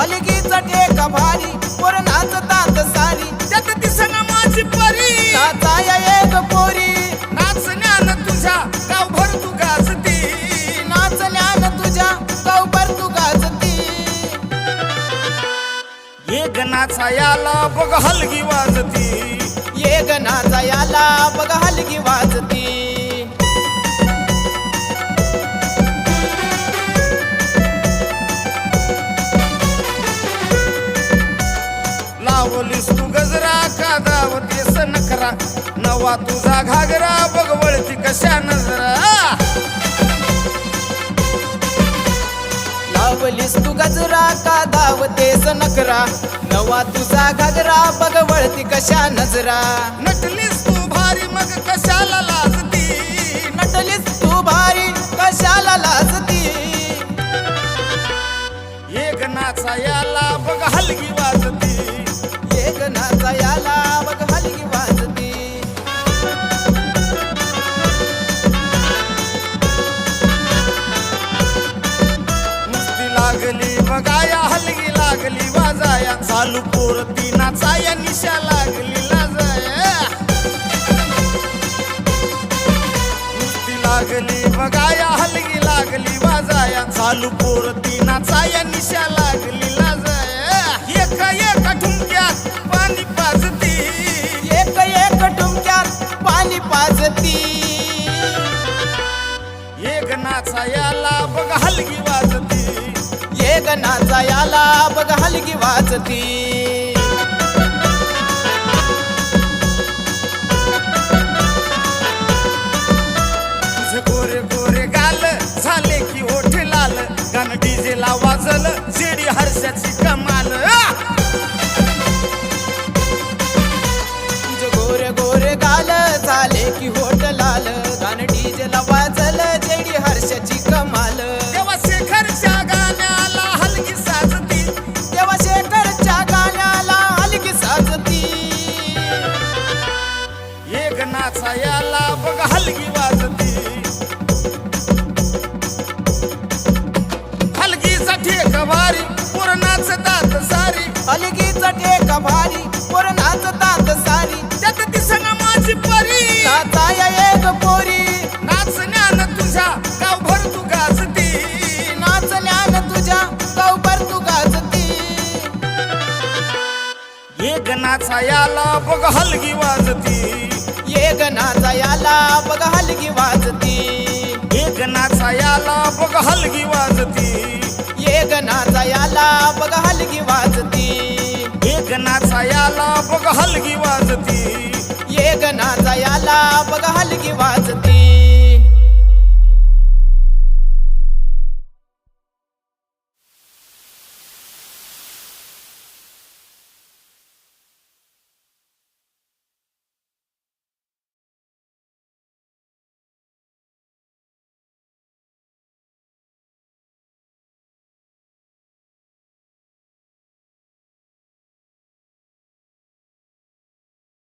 हलगीचा ठेका भारी पोर नाचतात सारी त्यात दिसना माझी परी नाचाया एक पोरी नाचण्यान तुझ्या गावभर तू गाजती नाचल्यान तुझ्या गावभर तू गाजती एक नाचायाला बघ हलगी वाजती एक नाचायाला बघ हलगी वाजती लावलीस तू गजरा का दावतेस नखरा नवा तुझा घागरा बघ वळती कशा नजरा लावलीस तू गजरा का दावतेस नकरा नवा तुझा घागरा बघ वळती कशा नजरा नटलीस तू भारी मग कशाला लाजती नटलीस तू भारी कशाला लाजती एक नाचायाला बघ हलगी वाजती एक नाचायाला बघ हलगी वाजती नुसती लागली बघाया हलगी लागली वाजाया चालू पोरती नाचाया निशा लागली लाजाया नुसती लागली बघाया हलगी लागली वाजाया चालू पोरती नाचाया निशा लागली लाजाया एका एका ठुमक्यात पाणी पाजती एक एक ठुमक्यात पाणी पाजती एक नाचायाला बघ हलगी वाजती एक नाचायाला बघ हलगी वाजती तुझे गोरे गोरे गाल झाले की ओठ लाल गाणं डीजेला वाजल जेडी हर्षाची कमाल तुझे गोरे गोरे गाल झाले की होट लाल गाणं डीजेला वाजल जेडी हर्षाची कमाल तेव्हा शेखरच्या गाण्याला हलगी साजती तेव्हा शेखरच्या गाण्याला हलगी साजती एक नाचायाला बघ हलगी वाजती हलगीचा ठेका भारी पोर नाचतात सारी हलगीचा ठेका भारी पोर नाचतात सारी त्यात दिसना माझी परी नाचाया एक पोरी नाचण्यान तुझ्या गावभर तू गाजती नाचल्यान तुझ्या गावभर तू गाजती एक नाचायाला बघ हलगी वाजती एक नाचायाला बघ हलगी वाजती एक नाचायाला बघ हलगी वाजती एक नाचायाला बघ हलगी वाजती एक नाचायाला बघ हलगी वाजती एक नाचायाला बघ हलगी वाजती